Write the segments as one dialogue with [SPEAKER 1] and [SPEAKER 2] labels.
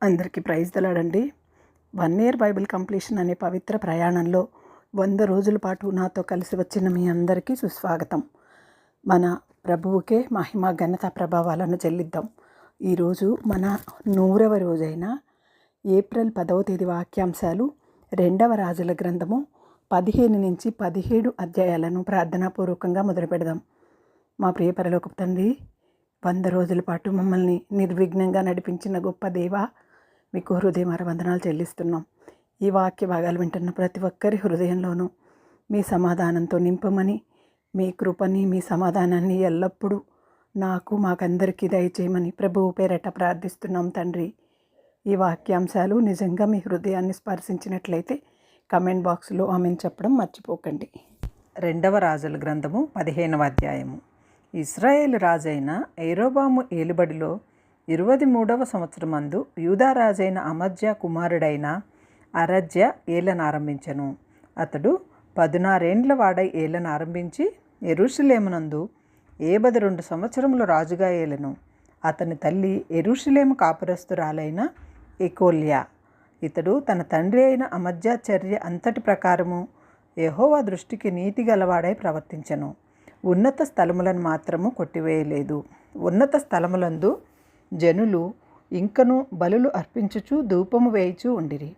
[SPEAKER 1] అందరికీ praise దలాడండి. 1 year Bible completion అనే పవిత్ర ప్రయాణంలో 100 రోజుల పాటు నాతో కలిసి వచ్చిన మీ అందరికీ సుస్వాగతం. మన ప్రభువుకే మహిమ ఘనత ప్రభావాలను చెల్లిద్దాం. ఈరోజు మన 100వ రోజైన ఏప్రిల్ 10వ తేదీ వాక్యాంశాలు 2వ రాజుల గ్రంథము 15 నుంచి 17 అధ్యాయాలను ప్రార్థనాపూర్వకంగా మొదలు పెడదాం. మా ప్రియ పరలోకపు తండ్రి, 100 రోజుల పాటు మమ్మల్ని నిర్విఘ్నంగా నడిపించిన గొప్ప దేవ, మీకు హృదయమార వందనాలు చెల్లిస్తున్నాం. ఈ వాక్య భాగాలు వింటున్న ప్రతి ఒక్కరి హృదయంలోనూ మీ సమాధానంతో నింపమని, మీ కృపని, మీ సమాధానాన్ని ఎల్లప్పుడూ మాకందరికీ దయచేయమని ప్రభువు పేరట ప్రార్థిస్తున్నాం తండ్రి. ఈ వాక్యాంశాలు నిజంగా మీ హృదయాన్ని స్పర్శించినట్లయితే కమెంట్ బాక్స్లో ఆమెను చెప్పడం మర్చిపోకండి.
[SPEAKER 2] 2వ రాజుల గ్రంథము 15వ అధ్యాయము. ఇశ్రాయేలు రాజైన యరొబాము ఏలుబడిలో 23వ సంవత్సరమందు యూదా రాజైన అమజ్యా కుమారుడైన అరజ్య ఏలనారంభించెను. అతడు 16 ఏండ్ల వాడై ఏలనారంభించి యెరూషలేమునందు 52 సంవత్సరములు రాజుగా ఏలెను. అతని తల్లి యెరూషలేము కాపురస్తురాలైన ఎకోల్యా. ఇతడు తన తండ్రి అయిన అమజ్యా చర్య అంతటి ప్రకారము యెహోవా దృష్టికి నీతి గలవాడై ప్రవర్తించెను. ఉన్నత స్థలములను మాత్రము కొట్టివేయలేదు. ఉన్నత స్థలములందు జనులు ఇంకను బలులు అర్పించుచు ధూపము వేయుచూ ఉండిరి.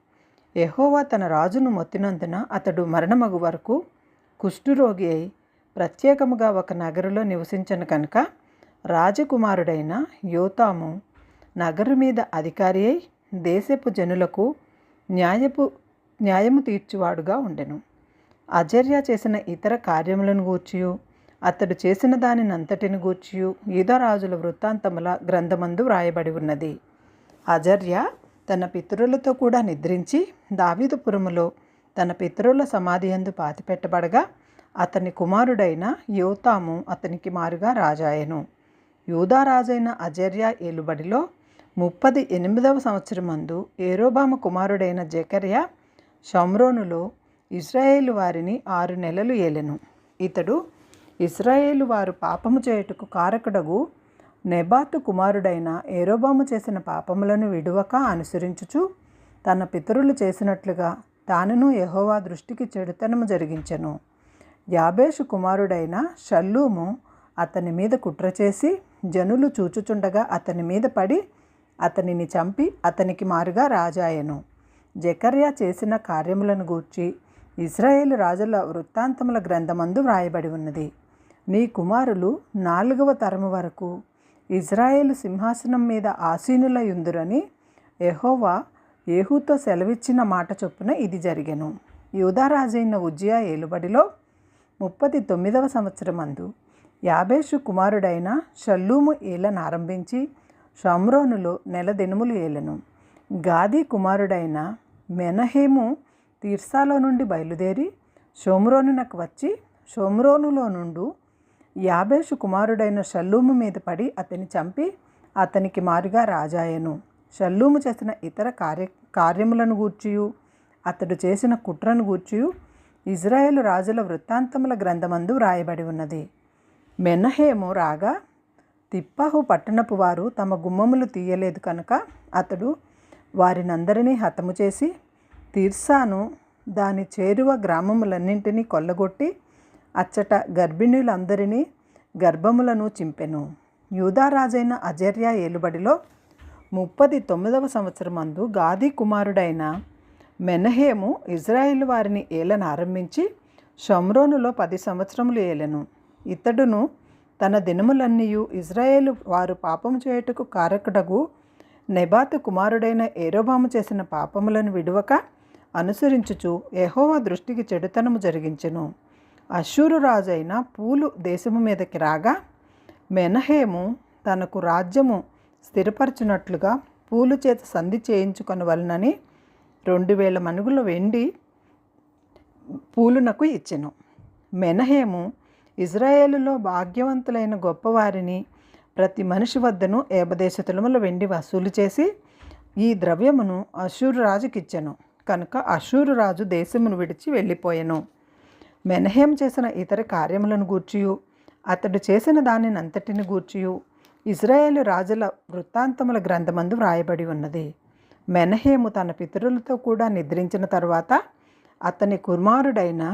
[SPEAKER 2] యెహోవా తన రాజును మొత్తినందున అతడు మరణమగు వరకు కుష్ఠురోగి అయి ప్రత్యేకముగా ఒక నగరులో నివసించను కనుక రాజకుమారుడైన యోతాము నగరు మీద అధికారి అయి దేశపు జనులకు న్యాయము తీర్చువాడుగా ఉండెను. అజర్యా చేసిన ఇతర కార్యములను గూర్చియు అతడు చేసిన దానినంతటిని గూర్చియు యూదారాజుల వృత్తాంతముల గ్రంథమందు వ్రాయబడి ఉన్నది. అజర్యా తన పితరులతో కూడా నిద్రించి దావీదుపురములో తన పితరుల సమాధి యందు పాతిపెట్టబడగా అతని కుమారుడైన యోతాము అతనికి మారుగా రాజాయెను. యూదారాజైన అజర్యా ఏలుబడిలో 38వ సంవత్సరమందు యరొబాము కుమారుడైన జెకర్యా షమ్రోనులో ఇశ్రాయేలు వారిని 6 నెలలు ఏలెను. ఇతడు ఇశ్రాయేలు వారు పాపము చేయుటకు కారకుడగు నెబాతు కుమారుడైన యరొబాము చేసిన పాపములను విడువక అనుసరించుచు తన పితరులు చేసినట్లుగా తానును యెహోవా దృష్టికి చెడుతనము జరిగించెను. యాబేషు కుమారుడైన షల్లూము అతని మీద కుట్ర చేసి జనులు చూచుచుండగా అతని మీద పడి అతనిని చంపి అతనికి మారుగా రాజాయెను. జెకర్యా చేసిన కార్యములను గూర్చి ఇశ్రాయేలు రాజుల వృత్తాంతముల గ్రంథమందు వ్రాయబడి ఉన్నది. నీ కుమారులు 4వ తరము వరకు ఇశ్రాయేలు సింహాసనం మీద ఆసీనులయుందురని యెహోవా యేహూతో సెలవిచ్చిన మాట చొప్పున ఇది జరిగెను. యూదారాజైన ఉజ్జియా ఏలుబడిలో 39వ సంవత్సరమందు యాబేషు కుమారుడైన షల్లూము ఏలనారంభించి షమ్రోనులో 1 నెల దినములు ఏలెను. గాదీ కుమారుడైన మెనహేము తీర్సాలో నుండి బయలుదేరి షోమ్రోనునకు వచ్చి షోమ్రోనులో నుండు యాబేషు కుమారుడైన షల్లూము మీద పడి అతని చంపి అతనికి మారుగా రాజాయెను. షల్లూము చేసిన ఇతర కార్యములను గూర్చియు అతడు చేసిన కుట్రను గూర్చియు ఇశ్రాయేలు రాజుల వృత్తాంతముల గ్రంథమందు వ్రాయబడి ఉన్నది. మెనహేము రాగా తిప్పాహు పట్టణపు వారు తమ గుమ్మములు తీయలేదు కనుక అతడు వారినందరినీ హతము చేసి తీర్సాను దాని చేరువ గ్రామములన్నింటినీ కొల్లగొట్టి అచ్చట గర్భిణులందరినీ గర్భములను చింపెను. యూదారాజైన అజర్యా ఏలుబడిలో 39వ సంవత్సరమందు గాదీ కుమారుడైన మెనహేము ఇశ్రాయేలు వారిని ఏలనారంభించి షమ్రోనులో 10 సంవత్సరములు ఏలెను. ఇతడును తన దినములన్నీయు ఇశ్రాయేలు వారు పాపము చేయుటకు కారకుడగు నెబాతు కుమారుడైన యరొబాము చేసిన పాపములను విడువక అనుసరించుచు యెహోవా దృష్టికి చెడుతనము జరిగించెను. అష్షూరు రాజైన పూలు దేశము మీదకి రాగా మెనహేము తనకు రాజ్యము స్థిరపరచునట్లుగా పూలు చేత సంధి చేయించుకొనవలనని 2000 మణుగుల వెండి పూలునకు ఇచ్చెను. మెనహేము ఇశ్రాయేలులో భాగ్యవంతులైన గొప్పవారిని ప్రతి మనిషి వద్దను 50 తులముల వెండి వసూలు చేసి ఈ ద్రవ్యమును అష్షూరు రాజుకిచ్చెను. కనుక అష్షూరు రాజు దేశమును విడిచి వెళ్ళిపోయెను. మెనహేము చేసిన ఇతర కార్యములను గూర్చియు అతడు చేసిన దానినంతటిని గూర్చియు ఇశ్రాయేలు రాజుల వృత్తాంతముల గ్రంథమందు వ్రాయబడి ఉన్నది. మెనహేము తన పితరులతో కూడా నిద్రించిన తరువాత అతని కుమారుడైన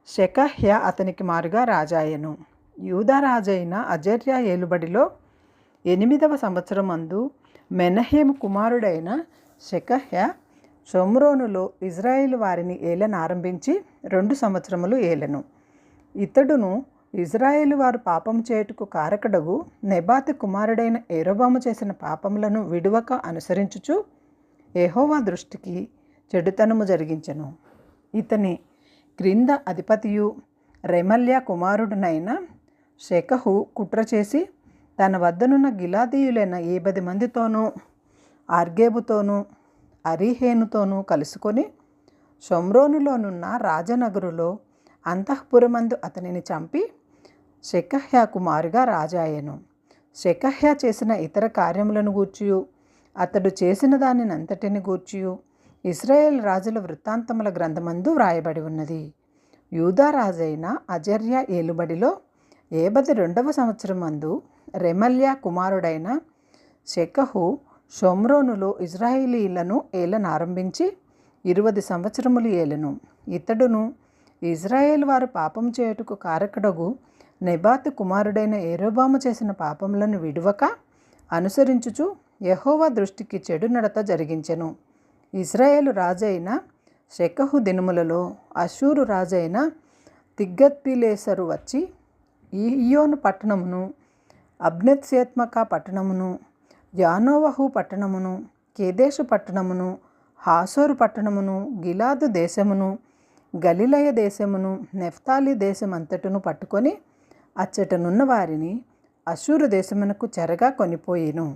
[SPEAKER 2] షెకహ్య అతనికి మారుగా రాజాయెను. యూదా రాజైన అజర్యా ఏలుబడిలో 8వ సంవత్సరమందు మెనహేము కుమారుడైన షెకహ్య షోమ్రోనులో ఇజ్రాయేలు వారిని ఏలనారంభించి 2 సంవత్సరములు ఏలెను. ఇతడును ఇజ్రాయేలు వారు పాపం చేయుటకు కారకుడగు నెబాతు కుమారుడైన యెరోబాము చేసిన పాపములను విడువక అనుసరించుచు యెహోవా దృష్టికి చెడుతనము జరిగించెను. ఇతని క్రింద అధిపతియు రెమల్యా కుమారుడునైన షెకహు కుట్ర చేసి తన వద్దనున్న గిలాదీయులైన 70 మందితోనూ ఆర్గేబుతోనూ అరీహేనుతోనూ కలుసుకొని షోమ్రోనులోనున్న రాజనగరులో అంతఃపురమందు అతనిని చంపి షెకహ్య కుమారుగా రాజాయెను. షెకహ్య చేసిన ఇతర కార్యములను గూర్చియు అతడు చేసిన దానినంతటిని గూర్చియు ఇశ్రాయేల్ రాజుల వృత్తాంతముల గ్రంథమందు వ్రాయబడి ఉన్నది. యూదా రాజైన అజర్యా ఏలుబడిలో 52వ సంవత్సరమందు రెమల్యా కుమారుడైన షెకహు షోమ్రోనులో ఇజ్రాయేలీలను ఏలనారంభించి 20 సంవత్సరములు ఏలెను. ఇతడును ఇజ్రాయేల్ వారు పాపం చేయుటకు కారకుడగు నెబాతు కుమారుడైన యెరోబాము చేసిన పాపములను విడువక అనుసరించుచు యెహోవా దృష్టికి చెడు నడత జరిగించెను. ఇజ్రాయేలు రాజైన షెకహు దినములలో అషూరు రాజైన తిగ్లత్పిలేసరు వచ్చి ఈయోను పట్టణమును, అబ్నెత్షేత్మకా పట్టణమును, యానోవహు పట్టణమును, కేదేషు పట్టణమును, హాసోరు పట్టణమును, గిలాదు దేశమును, గలిలయ దేశమును, నెఫ్తాలి దేశమంతటను పట్టుకొని అచ్చటనున్న వారిని అషూరు దేశమునకు చెరగా కొనిపోయెను.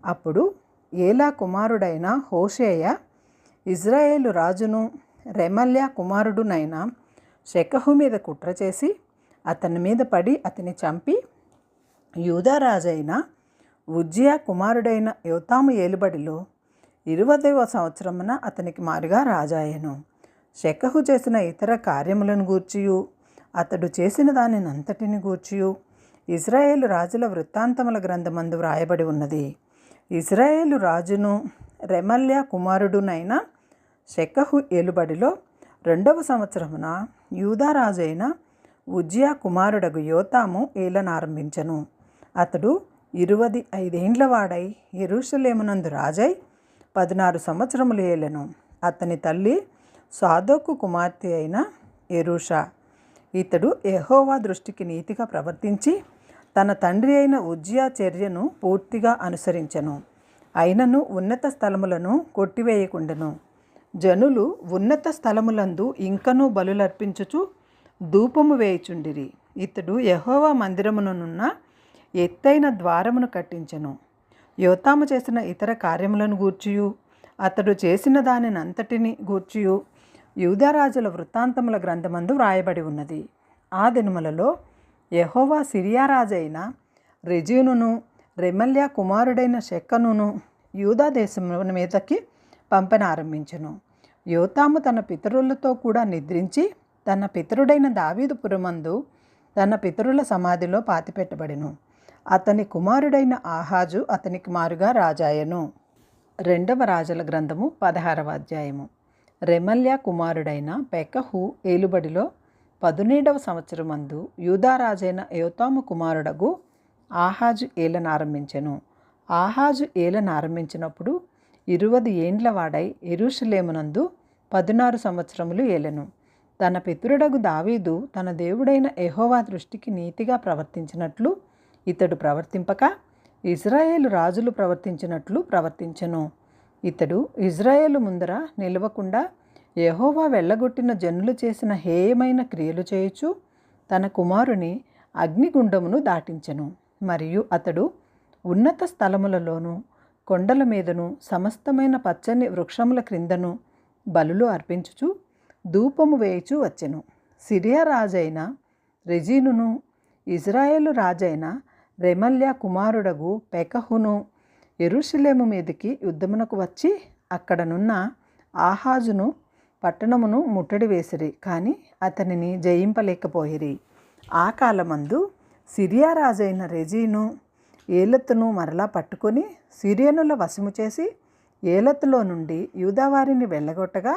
[SPEAKER 2] అప్పుడు ఏలా కుమారుడైన హోషేయ ఇజ్రాయేలు రాజును రెమల్యా కుమారుడునైన షెకహు మీద కుట్ర చేసి అతని మీద పడి అతని చంపి యూదా రాజైన ఉజ్జియా కుమారుడైన యోతాము ఏలుబడిలో 20వ సంవత్సరమున అతనికి మారుగా రాజాయెను. షెకహు చేసిన ఇతర కార్యములను గూర్చియు అతడు చేసిన దానినంతటిని గూర్చియు ఇజ్రాయేలు రాజుల వృత్తాంతముల గ్రంథమందు వ్రాయబడి ఉన్నది. ఇజ్రాయేలు రాజును రెమల్యా కుమారుడునైన షెకహు ఏలుబడిలో 2వ సంవత్సరమున యూదా రాజైన ఉజ్జియా కుమారుడగు యోతాము ఏలనారంభించెను. అతడు 25 ఏండ్ల వాడై యెరూషలేమునందు రాజై 16 సంవత్సరములు ఏలెను. అతని తల్లి సాదోకు కుమార్తె అయిన యెరూషా. ఇతడు యెహోవా దృష్టికి నీతిగా ప్రవర్తించి తన తండ్రి అయిన ఉజ్జియా చర్యను పూర్తిగా అనుసరించెను. అయినను ఉన్నత స్థలములను కొట్టివేయకుండెను. జనులు ఉన్నత స్థలములందు ఇంకనూ బలులర్పించుచు ధూపము వేయుచుండిరి. ఇతడు యెహోవా మందిరమునున్న ఎత్తైన ద్వారమును కట్టించెను. యోతాము చేసిన ఇతర కార్యములను గూర్చియు అతడు చేసిన దానినంతటిని గూర్చియు యూదారాజుల వృత్తాంతముల గ్రంథమందు వ్రాయబడి ఉన్నది. ఆ దినములలో యెహోవా సిరియా రాజైన రెజీనును రెమల్యా కుమారుడైన షెకనును యూదా దేశముల మీదకి పంపనారంభించెను. యోతాము తన పితరులతో కూడా నిద్రించి తన పితరుడైన దావీదు పురమందు తన పితరుల సమాధిలో పాతిపెట్టబడెను. అతని కుమారుడైన ఆహాజు అతనికి మారుగా రాజాయెను. 2వ రాజుల గ్రంథము 16వ అధ్యాయము. రెమల్యా కుమారుడైన పెకహు ఏలుబడిలో 17వ సంవత్సరమందు యూదా రాజైన యోతాము కుమారుడగు ఆహాజు ఏలనారంభించెను. ఆహాజు ఏలనారంభించినప్పుడు 20 ఏండ్ల వాడై యెరూషలేమునందు 16 సంవత్సరములు ఏలెను. తన పితరుడగు దావీదు తన దేవుడైన యెహోవా దృష్టికి నీతిగా ప్రవర్తించినట్లు ఇతడు ప్రవర్తింపక ఇజ్రాయేలు రాజులు ప్రవర్తించినట్లు ప్రవర్తించెను. ఇతడు ఇజ్రాయేలు ముందర నిలవకుండా యెహోవా వెళ్ళగొట్టిన జనులు చేసిన హేయమైన క్రియలు చేయుచు తన కుమారుని అగ్నిగుండమును దాటించెను. మరియు అతడు ఉన్నత స్థలములలోనూ కొండల మీదను సమస్తమైన పచ్చని వృక్షముల క్రిందను బలులు అర్పించుచు ధూపము వేయుచు వచ్చెను. సిరియా రాజైన రెజీనును ఇజ్రాయేలు రాజైన రెమల్యా కుమారుడగు పెకహును యెరూషలేము మీదికి యుద్ధమునకు వచ్చి అక్కడనున్న ఆహాజును పట్టణమును ముట్టడి వేసిరి, కానీ అతనిని జయింపలేకపోయిరి. ఆ కాలమందు సిరియా రాజైన రెజీను ఏలతును మరలా పట్టుకొని సిరియనుల వశము చేసి ఏలతులో నుండి యూదావారిని వెళ్ళగొట్టగా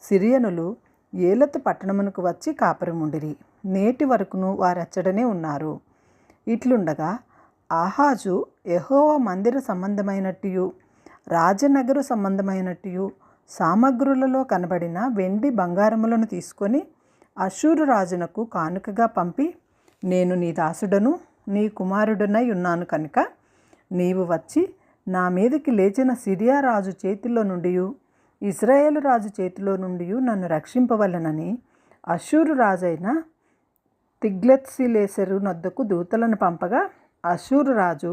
[SPEAKER 2] సిరియనులు ఏలతు పట్టణమునకు వచ్చి కాపురముండిరి. నేటి వరకును వారచ్చడనే ఉన్నారు. ఇట్లుండగా ఆహాజు యెహోవా మందిర సంబంధమైనట్టు రాజనగరు సంబంధమైనట్టు సామగ్రులలో కనబడిన వెండి బంగారములను తీసుకొని అష్షూరు రాజునకు కానుకగా పంపి, నేను నీ దాసుడను నీ కుమారుడనై ఉన్నాను కనుక నీవు వచ్చి నా మీదకి లేచిన సిరియా రాజు చేతిలో నుండి ఇశ్రాయేలు రాజు చేతిలో నుండి నన్ను రక్షింపవలెనని అష్షూరు రాజైన తిగ్లత్పిలేసెరు నొద్దకు దూతలను పంపగా అష్షూరు రాజు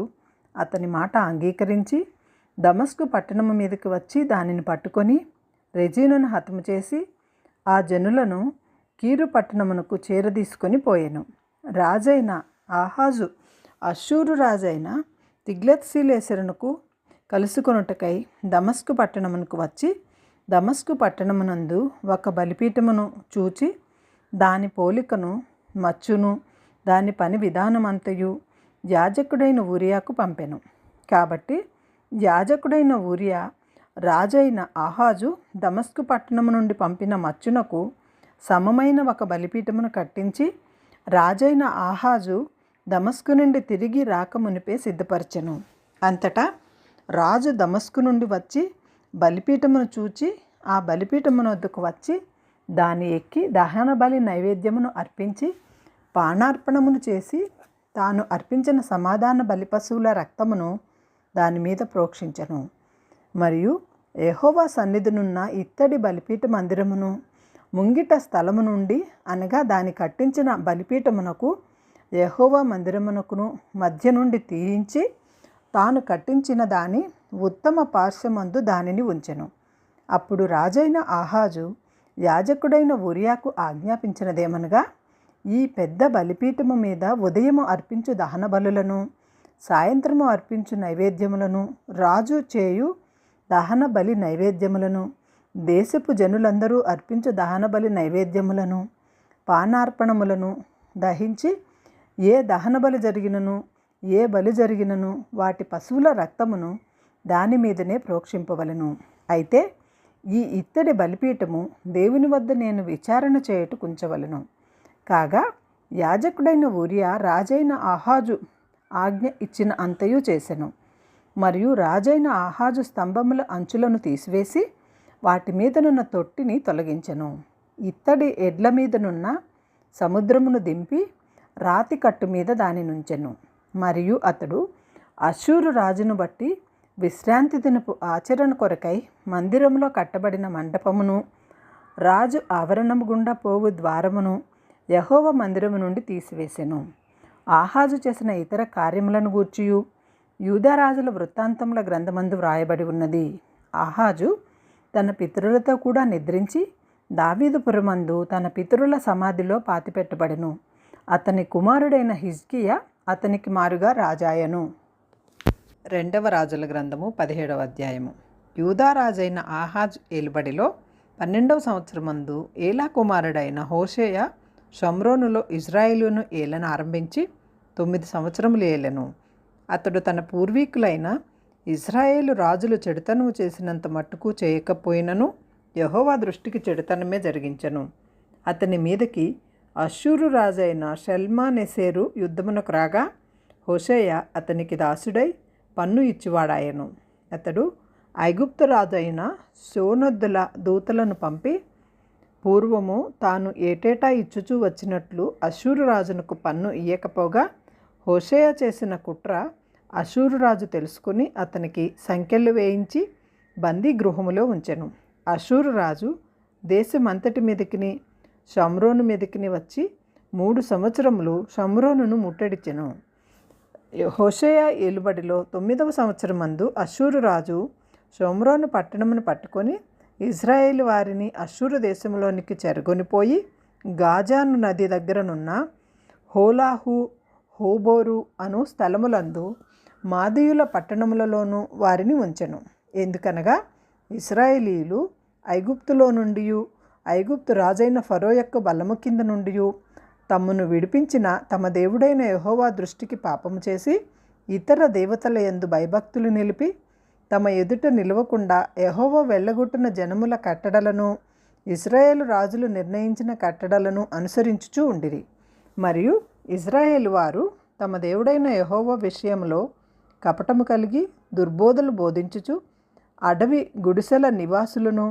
[SPEAKER 2] అతని మాట అంగీకరించి దమస్కు పట్టణము మీదకి వచ్చి దానిని పట్టుకొని రెజీనును హతము చేసి ఆ జనులను కీరు పట్టణమునకు చేరదీసుకొని పోయెను. రాజైన ఆహాజు అష్షూరు రాజైన తిగ్లత్పిలేసెరునకు కలుసుకొనుటకై దమస్కు పట్టణమునకు వచ్చి దమస్కు పట్టణమునందు ఒక బలిపీఠమును చూచి దాని పోలికను మచ్చును దాని పని విధానమంతయు యాజకుడైన ఊరియాకు పంపెను. కాబట్టి యాజకుడైన ఊరియా రాజైన ఆహాజు దమస్కు పట్టణము నుండి పంపిన మచ్చునకు సమమైన ఒక బలిపీఠమును కట్టించి రాజైన ఆహాజు దమస్కు నుండి తిరిగి రాకమునిపే సిద్ధపరచెను. అంతటా రాజు దమస్కు నుండి వచ్చి బలిపీఠమును చూచి ఆ బలిపీఠమును వద్దకు వచ్చి దాని ఎక్కి దహన బలి నైవేద్యమును అర్పించి పానార్పణమును చేసి తాను అర్పించిన సమాధాన బలి పశువుల రక్తమును దాని మీద ప్రోక్షించెను. మరియు యెహోవా సన్నిధినున్న ఇత్తడి బలిపీఠ మందిరమును ముంగిట స్థలము నుండి అనగా దాని కట్టించిన బలిపీఠమునకు యెహోవా మందిరమునకును మధ్య నుండి తీయించి తాను కట్టించిన దాని ఉత్తమ పార్శ్వమందు దానిని ఉంచెను. అప్పుడు రాజైన ఆహాజు యాజకుడైన ఊరియాకు ఆజ్ఞాపించినదేమనగా, ఈ పెద్ద బలిపీఠము మీద ఉదయము అర్పించు దహన బలులను సాయంత్రము అర్పించు నైవేద్యములను రాజు చేయు దహన బలి నైవేద్యములను దేశపు జనులందరూ అర్పించు దహన బలి నైవేద్యములను పానార్పణములను దహించి ఏ దహన బలి జరిగినను ఏ బలి జరిగినను వాటి పశువుల రక్తమును దాని మీదనే ప్రోక్షింపవలెను. అయితే ఈ ఇత్తడి బలిపీఠము దేవుని వద్ద నేను విచారణ చేయుటకుంచవలెను. కాగా యాజకుడైన ఊరియా రాజైన ఆహాజు ఆజ్ఞ ఇచ్చిన అంతయు చేసెను. మరియు రాజైన ఆహాజు స్తంభముల అంచులను తీసివేసి వాటి మీదనున్న తొట్టిని తొలగించెను. ఇత్తడి ఎడ్ల మీదనున్న సముద్రమును దింపి రాతి కట్టు మీద దాని నుంచెను. మరియు అతడు అష్షూరు రాజును బట్టి విశ్రాంతి దినపు ఆచరణ కొరకై మందిరంలో కట్టబడిన మండపమును రాజు ఆవరణము గుండా పోవు ద్వారమును యెహోవా మందిరము నుండి తీసివేసెను. ఆహాజు చేసిన ఇతర కార్యములను గూర్చియు యూదారాజుల వృత్తాంతముల గ్రంథమందు వ్రాయబడి ఉన్నది. ఆహాజు తన పితరులతో కూడా నిద్రించి దావీదుపురమందు తన పితరుల సమాధిలో పాతిపెట్టబడెను. అతని కుమారుడైన హిజ్కియా అతనికి మారుగా రాజాయను. 2వ రాజుల గ్రంథము 17వ అధ్యాయము. యూదారాజైన ఆహాజ్ ఏలుబడిలో 12వ సంవత్సరమందు ఏలా కుమారుడైన హోషేయ షమ్రోనులో ఇజ్రాయేలును ఏలన ఆరంభించి 9 సంవత్సరములు ఏలెను. అతడు తన పూర్వీకులైన ఇజ్రాయేలు రాజులు చెడుతనము చేసినంత మట్టుకు చేయకపోయినను యెహోవా దృష్టికి చెడుతనమే జరిగించెను. అతని మీదకి అష్షూరు రాజైన షల్మానెసెరు యుద్ధమునకు రాగా హోషేయ అతనికి దాసుడై పన్ను ఇచ్చివాడాయను. అతడు ఐగుప్తు రాజైన సోనొద్దుల దూతలను పంపి పూర్వము తాను ఏటేటా ఇచ్చుచూ వచ్చినట్లు అష్షూరు రాజునకు పన్ను ఇయ్యకపోగా హోషేయ చేసిన కుట్ర అష్షూరు రాజు తెలుసుకుని అతనికి సంకెళ్ళు వేయించి బందీ గృహములో ఉంచెను. అష్షూరు రాజు దేశమంతటి మీదకిని షమ్రోను మీదకిని వచ్చి 3 సంవత్సరములు షమ్రోనును ముట్టడిచెను. హోషేయ ఏలుబడిలో 9వ సంవత్సరమందు అష్షూరు రాజు షమ్రోను పట్టణమును పట్టుకొని ఇజ్రాయేలు వారిని అష్షూరు దేశంలోనికి చెరగొనిపోయి గాజాను నది దగ్గరనున్న హోలాహు హోబోరు అను స్థలములందు మాదీయుల పట్టణములలోనూ వారిని ఉంచెను. ఎందుకనగా ఇశ్రాయేలీయులు ఐగుప్తులో నుండి ఐగుప్తు రాజైన ఫరో యొక్క బలము కింద నుండి తమ్మును విడిపించిన తమ దేవుడైన యెహోవా దృష్టికి పాపము చేసి ఇతర దేవతల యందు భయభక్తులు నిలిపి తమ ఎదుట నిలవకుండా యెహోవా వెళ్ళగొట్టిన జనముల కట్టడలను ఇశ్రాయేలు రాజులు నిర్ణయించిన కట్టడలను అనుసరించుచూ ఉండిరి. మరియు ఇశ్రాయేలు వారు తమ దేవుడైన యెహోవా విషయంలో కపటము కలిగి దుర్బోధలు బోధించుచు అడవి గుడిసెల నివాసులను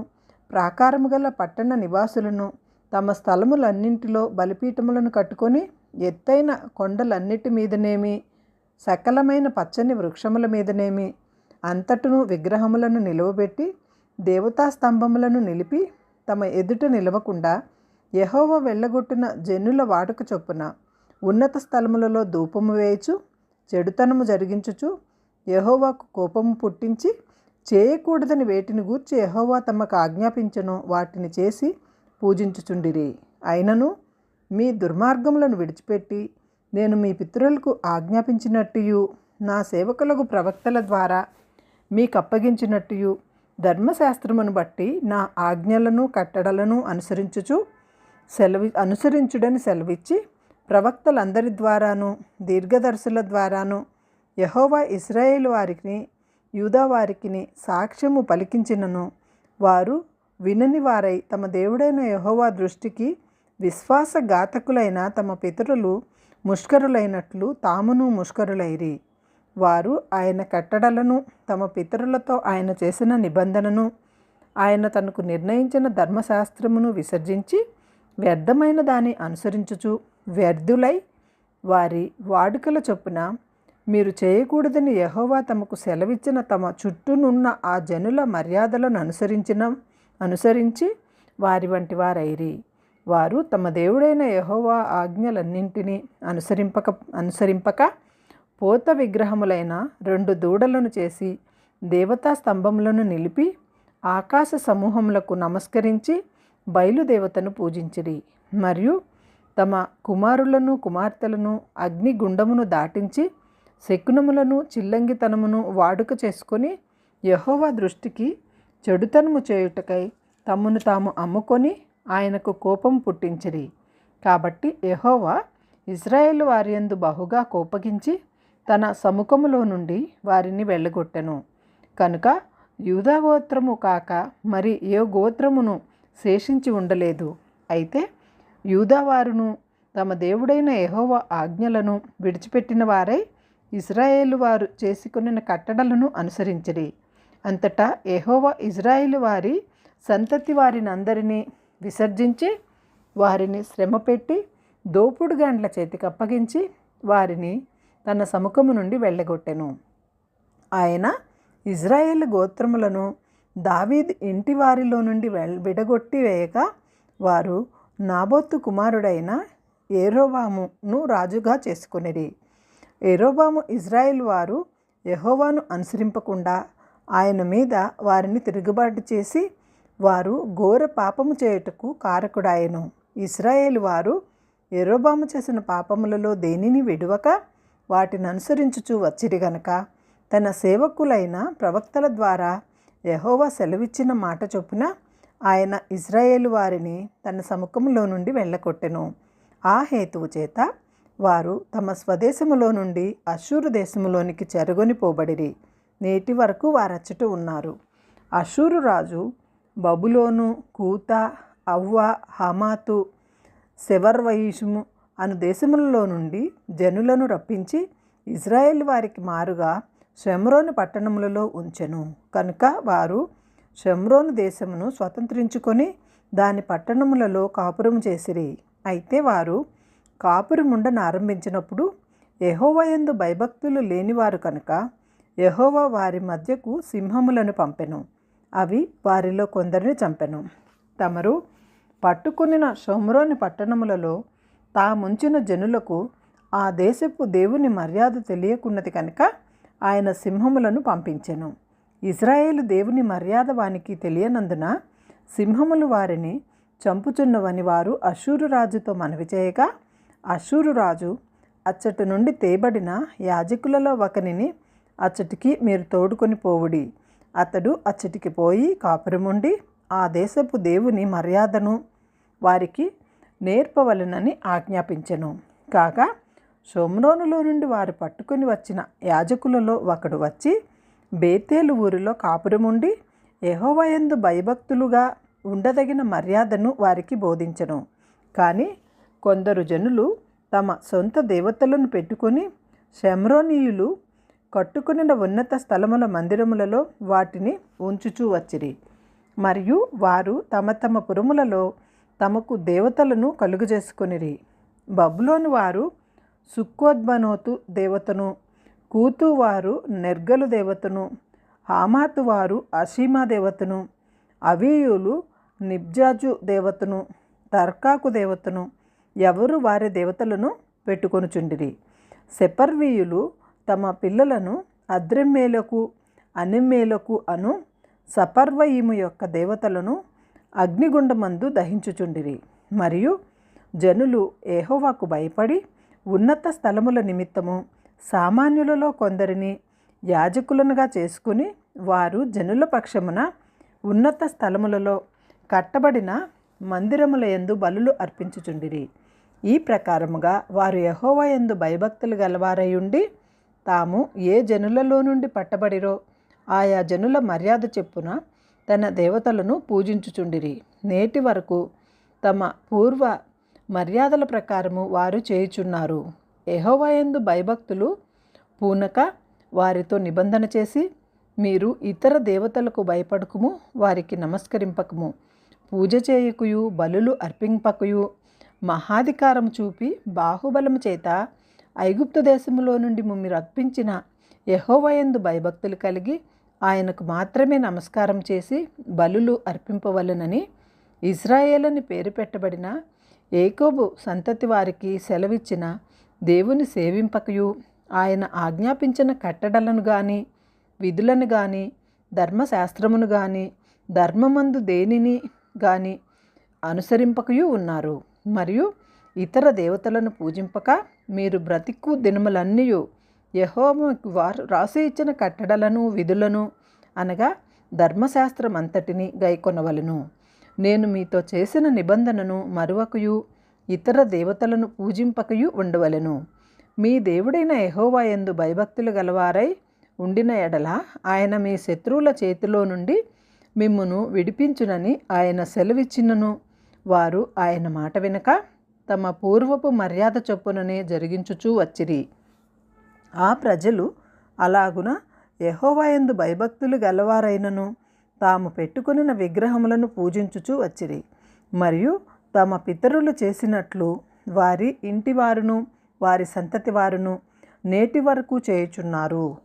[SPEAKER 2] ప్రాకారము గల పట్టణ నివాసులను తమ స్థలములన్నింటిలో బలిపీఠములను కట్టుకొని ఎత్తైన కొండలన్నిటి మీదనేమి సకలమైన పచ్చని వృక్షముల మీదనేమి అంతటను విగ్రహములను నిలువబెట్టి దేవతా స్తంభములను నిలిపి తమ ఎదుట నిలవకుండా యెహోవా వెళ్ళగొట్టిన జనుల వాడుక చొప్పున ఉన్నత స్థలములలో ధూపము వేయుచు చెడుతనము జరిగించుచు యెహోవాకు కోపము పుట్టించి చేయకూడదని వేటిని గూర్చి యెహోవా తమకు ఆజ్ఞాపించెనో వాటిని చేసి పూజించుచుండిరి. అయినను మీ దుర్మార్గములను విడిచిపెట్టి నేను మీ పితరులకు ఆజ్ఞాపించినట్టు నా సేవకులకు ప్రవక్తల ద్వారా మీకు అప్పగించినట్టు ధర్మశాస్త్రమును బట్టి నా ఆజ్ఞలను కట్టడలను అనుసరించుడని సెలవిచ్చి ప్రవక్తలందరి ద్వారాను దీర్ఘదర్శుల ద్వారాను యెహోవా ఇశ్రాయేలు వారికి యూదా వారికి సాక్ష్యము పలికించినను వారు వినని వారై తమ దేవుడైన యెహోవా దృష్టికి విశ్వాసఘాతకులైన తమ పితరులు ముష్కరులైనట్లు తామును ముష్కరులైరి. వారు ఆయన కట్టడలను తమ పితరులతో ఆయన చేసిన నిబంధనను ఆయన తనకు నిర్ణయించిన ధర్మశాస్త్రమును విసర్జించి వ్యర్థమైన దాన్ని అనుసరించుచు వ్యర్థులై వారి వాడుకల చొప్పున మీరు చేయకూడదని యెహోవా తమకు సెలవిచ్చిన తమ చుట్టూనున్న ఆ జనుల మర్యాదలను అనుసరించి వారి వంటి వారైరి. వారు తమ దేవుడైన యెహోవా ఆజ్ఞలన్నింటినీ అనుసరింపక పోత విగ్రహములైన 2 దూడలను చేసి దేవతా స్తంభములను నిలిపి ఆకాశ సమూహములకు నమస్కరించి బయలుదేవతను పూజించిరి. మరియు తమ కుమారులను కుమార్తెలను అగ్నిగుండమును దాటించి శకునములను చిల్లంగితనమును వాడుక చేసుకొని యెహోవా దృష్టికి చెడుతనము చేయుటకై తమను తాము అమ్ముకొని ఆయనకు కోపం పుట్టించిరి. కాబట్టి యెహోవా ఇశ్రాయేలు వారియందు బహుగా కోపగించి తన సముఖములో నుండి వారిని వెళ్ళగొట్టెను. కనుక యూదా గోత్రము కాక మరి ఏ గోత్రమును శేషించి ఉండలేదు. అయితే యూదావారును తమ దేవుడైన యెహోవా ఆజ్ఞలను విడిచిపెట్టిన వారై ఇశ్రాయేలు వారు చేసుకొనిన కట్టడలను అనుసరించిరి. అంతటా యెహోవా ఇశ్రాయేలు వారి సంతతి వారినందరినీ విసర్జించి వారిని శ్రమపెట్టి దోపుడుగాండ్ల చేతికి అప్పగించి వారిని తన సముఖము నుండి వెళ్ళగొట్టెను. ఆయన ఇశ్రాయేలు గోత్రములను దావీదు ఇంటి వారిలో నుండి విడగొట్టి వేయగా వారు నాబోతు కుమారుడైన యెరోబామును రాజుగా చేసుకొనిరి. యెరోబాము ఇశ్రాయేలు వారు యెహోవాను అనుసరింపకుండా ఆయన మీద వారిని తిరుగుబాటు చేసి వారు ఘోర పాపము చేయుటకు కారకుడాయెను. ఇశ్రాయేలు వారు యెరోబాము చేసిన పాపములలో దేనిని విడువక వాటిని అనుసరించుచూ వచ్చిరి గనుక తన సేవకులైన ప్రవక్తల ద్వారా యెహోవా సెలవిచ్చిన మాట చొప్పున ఆయన ఇశ్రాయేలు వారిని తన సముఖంలో నుండి వెళ్ళగొట్టెను. ఆ హేతువు చేత వారు తమ స్వదేశములో నుండి అష్షూరు దేశములోనికి చెరగొని పోబడిరి. నేటి వరకు వారచ్చట ఉన్నారు. అష్షూరు రాజు బబులోను, కూత, అవ్వ, హమాతు, సెవర్వయిషుము అను దేశములలో నుండి జనులను రప్పించి ఇశ్రాయేలు వారికి మారుగా షమ్రోను పట్టణములలో ఉంచెను. కనుక వారు షమ్రోను దేశమును స్వతంత్రించుకొని దాని పట్టణములలో కాపురము చేసిరి. అయితే వారు కాపురముండనారంభించినప్పుడు యెహోవా యందు భయభక్తులు లేనివారు కనుక యెహోవా వారి మధ్యకు సింహములను పంపెను. అవి వారిలో కొందరిని చంపెను. తమరు పట్టుకొనిన షోమ్రోని పట్టణములలో తాముంచిన జనులకు ఆ దేశపు దేవుని మర్యాద తెలియకున్నది కనుక ఆయన సింహములను పంపించెను. ఇశ్రాయేలు దేవుని మర్యాద వానికి తెలియనందున సింహములు వారిని చంపుచున్నవని వారు అష్షూరు రాజుతో మనవి చేయగా అష్షూరు రాజు అచ్చటి నుండి తేబడిన యాజకులలో ఒకనిని అచ్చటికి మీరు తోడుకొని పోవుడి. అతడు అచ్చటికి పోయి కాపురముండి ఆ దేశపు దేవుని మర్యాదను వారికి నేర్పవలెనని ఆజ్ఞాపించెను. కాగా షోమ్రోనులో నుండి వారు పట్టుకొని వచ్చిన యాజకులలో ఒకడు వచ్చి బేతేలు ఊరిలో కాపురముండి యెహోవా యందు భయభక్తులుగా ఉండదగిన మర్యాదను వారికి బోధించెను. కానీ కొందరు జనులు తమ సొంత దేవతలను పెట్టుకొని షమ్రోనీయులు కట్టుకునిన ఉన్నత స్థలముల మందిరములలో వాటిని ఉంచుచూ వచ్చిరి. మరియు వారు తమ తమ పురములలో తమకు దేవతలను కలుగజేసుకొనిరి. బబులోను వారు సుక్కోద్బనోతు దేవతను, కూతు వారు నెర్గలు దేవతను, హామాతు వారు అషీమా దేవతను, అవీయులు నిబ్జాజు దేవతను, తర్కాకు దేవతను ఎవరు వారి దేవతలను పెట్టుకొనుచుండిరి. సెపర్వీయులు తమ పిల్లలను అద్రెమ్మేలకు అనిమ్మేలకు అను సపర్వయిము యొక్క దేవతలను అగ్నిగుండమందు దహించుచుండిరి. మరియు జనులు యెహోవాకు భయపడి ఉన్నత స్థలముల నిమిత్తము సామాన్యులలో కొందరిని యాజకులనుగా చేసుకుని వారు జనుల పక్షమున ఉన్నత స్థలములలో కట్టబడిన మందిరముల యందు బలులు అర్పించుచుండిరి. ఈ ప్రకారముగా వారు యెహోవా యందు భయభక్తులు గలవారై ఉండి తాము ఏ జనులలో నుండి పట్టబడిరో ఆయా జనుల మర్యాద చెప్పున తన దేవతలను పూజించుచుండిరి. నేటి వరకు తమ పూర్వ మర్యాదల ప్రకారము వారు చేయుచున్నారు. యెహోవా యందు భయభక్తులు పూనక వారితో నిబంధన చేసి, మీరు ఇతర దేవతలకు భయపడకుము, వారికి నమస్కరింపకము, పూజ చేయకుయు బలులు అర్పింపకయు, మహాధికారం చూపి బాహుబలము చేత ఐగుప్తు దేశములో నుండి మీరు రప్పించిన యెహోవా యందు భయభక్తులు కలిగి ఆయనకు మాత్రమే నమస్కారం చేసి బలులు అర్పింపవలెనని ఇశ్రాయేలని పేరు పెట్టబడిన ఏకోబు సంతతి వారికి సెలవిచ్చిన దేవుని సేవింపకయు, ఆయన ఆజ్ఞాపించిన కట్టడలను గాని విధులను గాని ధర్మశాస్త్రమును గాని ధర్మమందు దేనిని గాని అనుసరింపకయు ఉన్నారు. మరియు ఇతర దేవతలను పూజింపక మీరు బ్రతికు దినములన్నీ యెహోవాకు వారు రాసి ఇచ్చిన కట్టడలను విధులను అనగా ధర్మశాస్త్రం అంతటిని గైకొనవలెను. నేను మీతో చేసిన నిబంధనను మరువకయు ఇతర దేవతలను పూజింపకయు ఉండవలెను. మీ దేవుడైన యెహోవా యందు భయభక్తులు గలవారై ఉండిన ఎడల ఆయన మీ శత్రువుల చేతిలో నుండి మిమ్మును విడిపించునని ఆయన సెలవిచ్చినను వారు ఆయన మాట వినక తమ పూర్వపు మర్యాద చొప్పుననే జరిగించుచూ వచ్చిరి. ఆ ప్రజలు అలాగున యెహోవా యందు భయభక్తులు గలవారైనను తాము పెట్టుకొనిన విగ్రహములను పూజించుచూ వచ్చిరి. మరియు తమ పితరులు చేసినట్లు వారి ఇంటి వారును వారి సంతతి వారును నేటి వరకు చేయుచున్నారు.